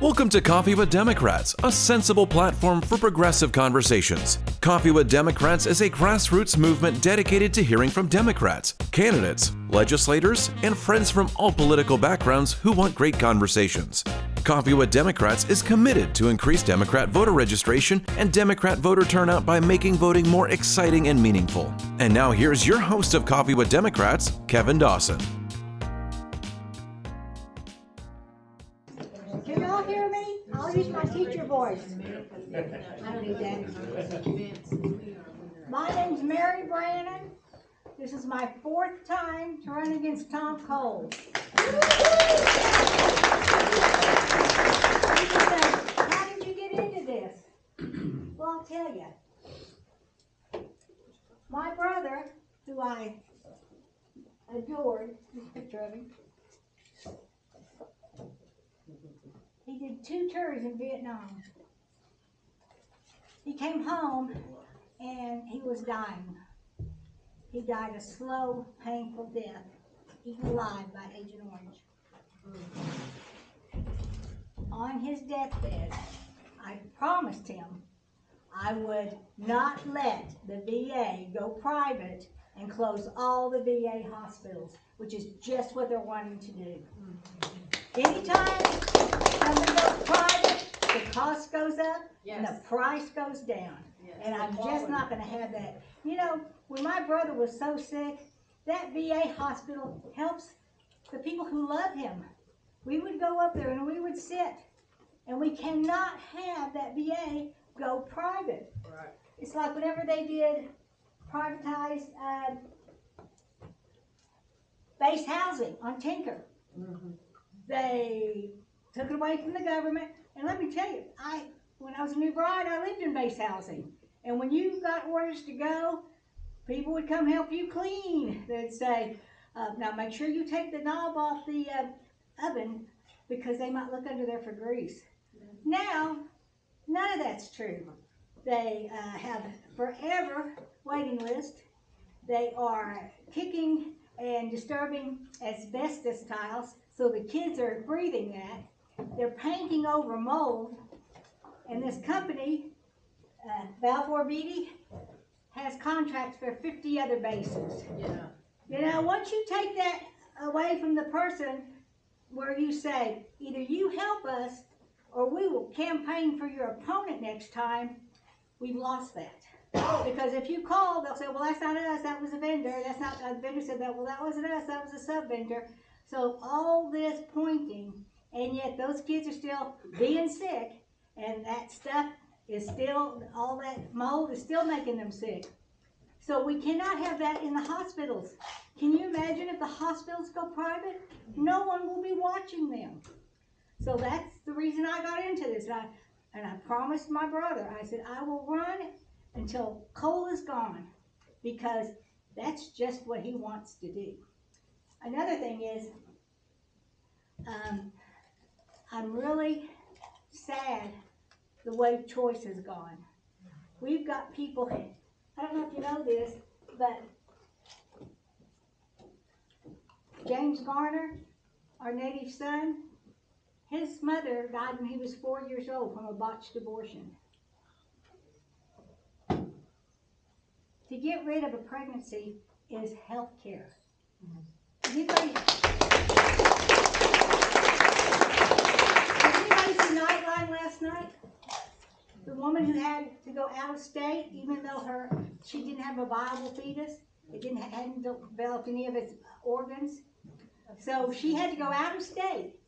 Welcome to Coffee with Democrats, a sensible platform for progressive conversations. Coffee with Democrats is a grassroots movement dedicated to hearing from Democrats, candidates, legislators, and friends from all political backgrounds who want great conversations. Coffee with Democrats is committed to increase Democrat voter registration and Democrat voter turnout by making voting more exciting and meaningful. And now here's your host of Coffee with Democrats, Kevin Dawson. Can y'all hear me? I'll use my teacher voice. I don't need that. My name's Mary Brannon. This is my fourth time to run against Tom Cole. How did you get into this? Well, I'll tell you. My brother, who I adored, this picture of him, he did 2 tours in Vietnam. He came home and he was dying. He died a slow, painful death, eaten alive by Agent Orange. On his deathbed, I promised him I would not let the VA go private and close all the VA hospitals, which is just what they're wanting to do. Anytime something goes private, the cost goes up and the price goes down. And I'm just not going to have that. You know, when my brother was so sick, that VA hospital helps the people who love him. We would go up there and we would sit, and we cannot have that VA go private. Right. It's like whenever they did privatize base housing on Tinker. Mm-hmm. They took it away from the government, and let me tell you, when I was a new bride, I lived in base housing. And when you got orders to go, people would come help you clean. They'd say, now make sure you take the knob off the oven because they might look under there for grease. Mm-hmm. Now, none of that's true. They have forever waiting list. They are kicking and disturbing asbestos tiles, so the kids are breathing that. They're painting over mold. And this company, Balfour Beatty, has contracts for 50 other bases. Yeah. You know, once you take that away from the person where you say, either you help us or we will campaign for your opponent next time, we've lost that. Because if you call, they'll say, well, that's not us, that was a vendor. That's not, the vendor said that, well, that wasn't us, that was a sub-vendor. So all this pointing, and yet those kids are still being sick, and that stuff is still, all that mold is still making them sick. So we cannot have that in the hospitals. Can you imagine if the hospitals go private? No one will be watching them. So that's the reason I got into this. And I promised my brother, I said, I will run until Cole is gone, because that's just what he wants to do. Another thing is, I'm really sad the way choice has gone. We've got people, I don't know if you know this, but James Garner, our native son, his mother died when he was 4 years old from a botched abortion. To get rid of a pregnancy is health care. Did anybody see Nightline last night? The woman who had to go out of state, even though she didn't have a viable fetus, hadn't developed any of its organs. So she had to go out of state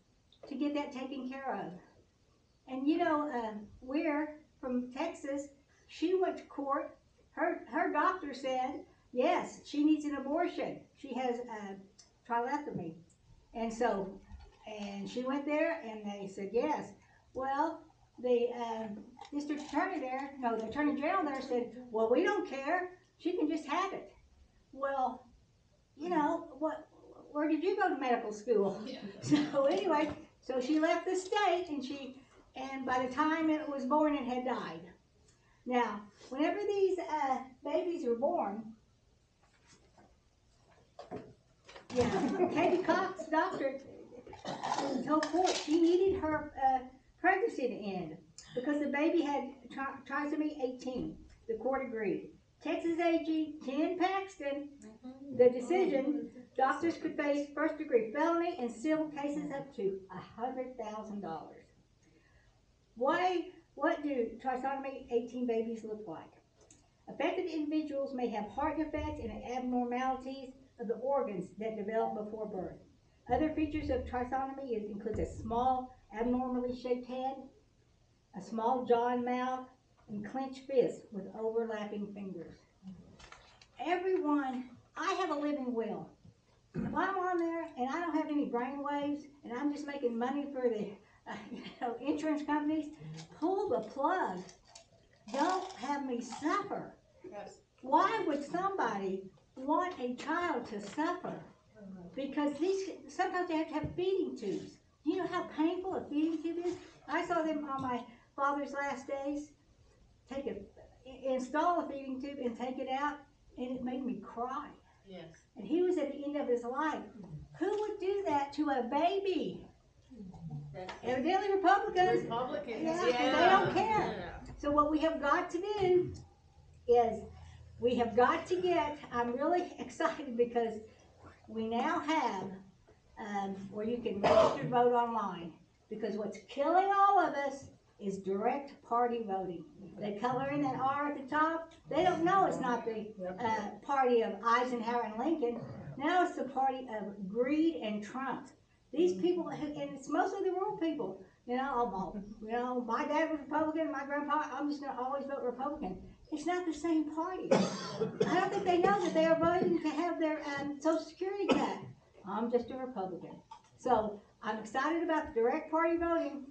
to get that taken care of. And you know, we're from Texas. She went to court. Her doctor said, yes, she needs an abortion. She has trilethamine. And she went there and they said yes. Well, the district attorney there, no, the attorney general there said, well, we don't care. She can just have it. Well, you know, where did you go to medical school? Yeah. So anyway, so she left the state, and by the time it was born, it had died. Now, whenever these babies are born, Katie Cox, doctor, told court she needed her pregnancy to end because the baby had trisomy 18. The court agreed. Texas AG Ken Paxton, the decision, doctors could face first-degree felony and civil cases up to $100,000. What do trisomy 18 babies look like? Affected individuals may have heart defects and abnormalities of the organs that develop before birth. Other features of trisomy include a small, abnormally shaped head, a small jaw and mouth, and clenched fists with overlapping fingers. Everyone, I have a living will. If I'm on there and I don't have any brain waves and I'm just making money for the insurance companies, pull the plug. Don't have me suffer. Yes. Why would somebody want a child to suffer? Because sometimes they have to have feeding tubes. Do you know how painful a feeding tube is? I saw them on my father's last days install a feeding tube and take it out, and it made me cry. Yes. And he was at the end of his life. Who would do that to a baby? Evidently Republicans. Yeah, they don't care. So what we have got to do is we have got to get, I'm really excited because we now have where you can register to vote online, because what's killing all of us is direct party voting. They color in that R at the top. They don't know it's not the party of Eisenhower and Lincoln. Now it's the party of greed and Trump. These people, and it's mostly the rural people. You know, my dad was Republican, my grandpa, I'm just going to always vote Republican. It's not the same party. I don't think they know that they are voting to have their Social Security cut. I'm just a Republican. So I'm excited about the direct party voting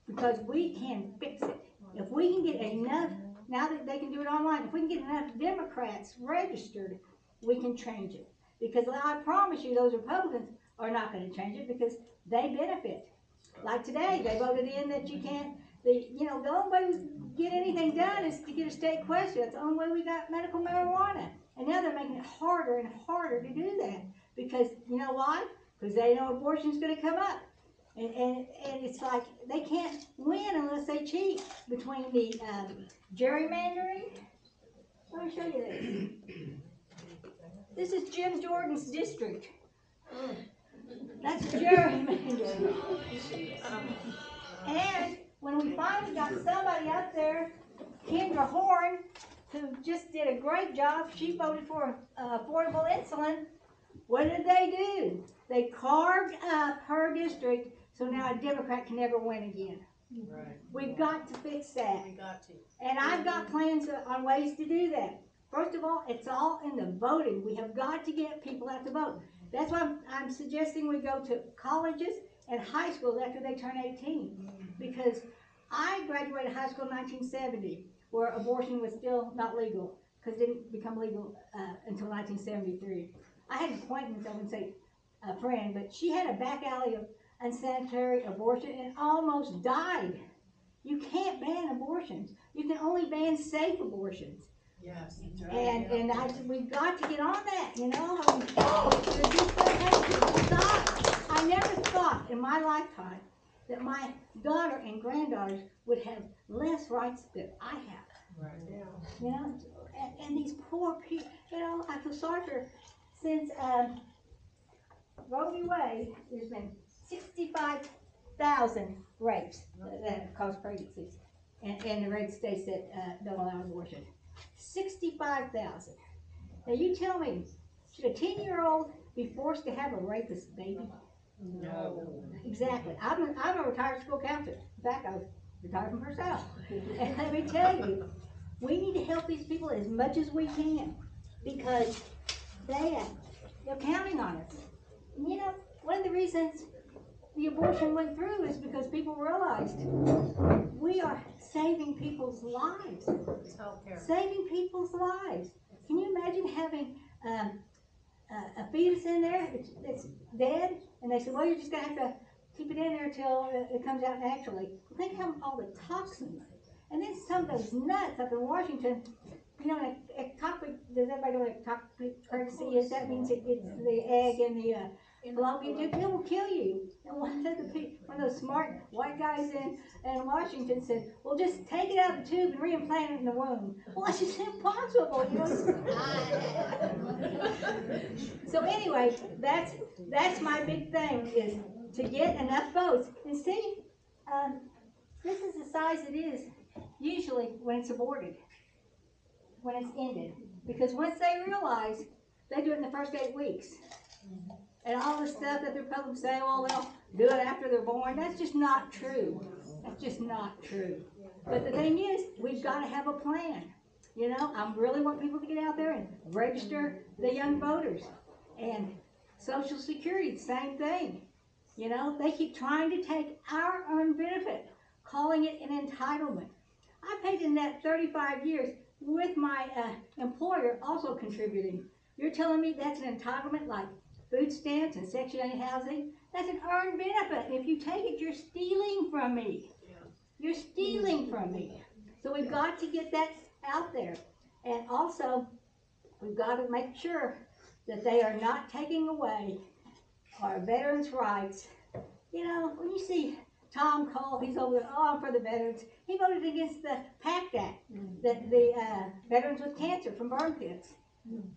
because we can fix it. If we can get enough, now that they can do it online, if we can get enough Democrats registered, we can change it. Because I promise you, those Republicans are not going to change it because they benefit. Like today, they voted in that you can't, the only way we get anything done is to get a state question. That's the only way we got medical marijuana. And now they're making it harder and harder to do that. Because, you know why? Because they know abortion's going to come up. And it's like they can't win unless they cheat between the gerrymandering. Let me show you this. This is Jim Jordan's district. That's gerrymandering. And when we finally got somebody up there, Kendra Horn, who just did a great job, she voted for affordable insulin. What did they do? They carved up her district so now a Democrat can never win again. Right. We've got to fix that. We got to. And I've got plans on ways to do that. First of all, it's all in the voting. We have got to get people out to vote. That's why I'm suggesting we go to colleges and high schools after they turn 18. Because I graduated high school in 1970, where abortion was still not legal, because it didn't become legal until 1973. I had an acquaintance, I wouldn't say a friend, but she had a back alley of unsanitary abortion and almost died. You can't ban abortions. You can only ban safe abortions. Yes, that's right. And we've got to get on that, you know. I never thought in my lifetime that my daughter and granddaughters would have less rights than I have. Right. You know, and these poor people, you know, I feel sorry for, since Roe v. Wade, there's been 65,000 rapes that cause pregnancies in the red states that don't allow abortion. 65,000. Now you tell me, should a 10-year-old be forced to have a rapist baby? No. Exactly. I'm a retired school counselor. In fact, I was retired from herself. And let me tell you, we need to help these people as much as we can because they're counting on us. And you know, one of the reasons the abortion went through is because people realized we are saving people's lives. Saving people's lives. Can you imagine having a fetus in there that's dead, and they said, well, you're just going to have to keep it in there until it comes out naturally. Think how all the toxins. And then some of those nuts up in Washington, you know, ectopic, does everybody know what ectopic pregnancy is? That means it gets the egg and the Well, it will kill you. And one of those smart white guys in Washington said, well, just take it out of the tube and reimplant it in the womb. Well, it's just impossible, you know. So anyway, that's my big thing, is to get enough votes. And see, this is the size it is usually when it's aborted, when it's ended. Because once they realize, they do it in the first 8 weeks. And all the stuff that the Republicans say, well, they'll do it after they're born, that's just not true. That's just not true. But the thing is, we've got to have a plan. You know, I really want people to get out there and register the young voters. And Social Security, same thing. You know, they keep trying to take our earned benefit, calling it an entitlement. I paid in that 35 years with my employer also contributing. You're telling me that's an entitlement like food stamps and Section 8 housing? That's an earned benefit. And if you take it, you're stealing from me. You're stealing from me. So we've got to get that out there. And also, we've got to make sure that they are not taking away our veterans' rights. You know, when you see Tom Cole, he's over there, oh, I'm for the veterans. He voted against the PACT Act, that the veterans with cancer from burn pits.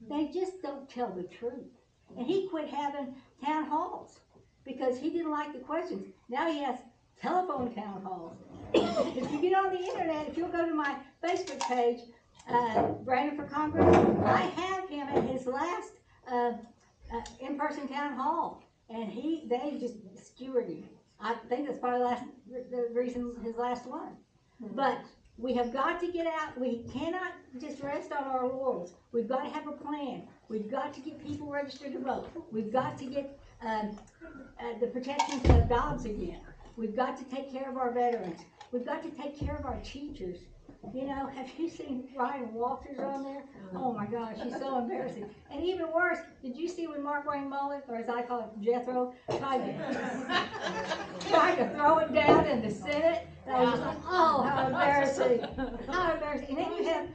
They just don't tell the truth. And he quit having town halls because he didn't like the questions. Now he has telephone town halls. If you get on the internet, if you'll go to my Facebook page, Brannon for Congress, I have him at his last in-person town hall, and they just skewered him. I think that's probably the reason his last one. But we have got to get out. We cannot just rest on our laurels. We've got to have a plan. We've got to get people registered to vote. We've got to get the protections of dogs again. We've got to take care of our veterans. We've got to take care of our teachers. You know, have you seen Ryan Walters on there? Oh my gosh, he's so embarrassing. And even worse, did you see when Mark Wayne Mullet, or as I call it, Jethro, tried to throw it down in the Senate? And I was just like, oh, how embarrassing. How embarrassing. And then you have,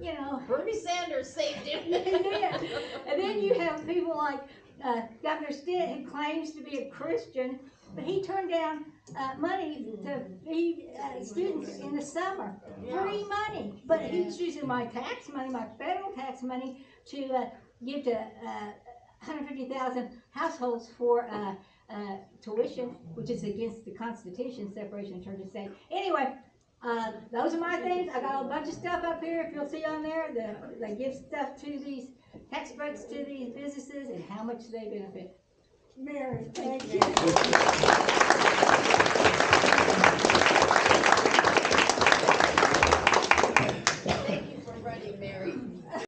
you know, Bernie Sanders saved him. yeah. And then you have people like Governor Stitt, who claims to be a Christian, but he turned down money to feed students in the summer. Free money. But he's using my tax money, my federal tax money, to give to 150,000 households for tuition, which is against the Constitution, separation of church and state. Anyway, those are my things. I got a bunch of stuff up here, if you'll see on there, that give stuff to these tax breaks to these businesses and how much they benefit. Mary, thank you.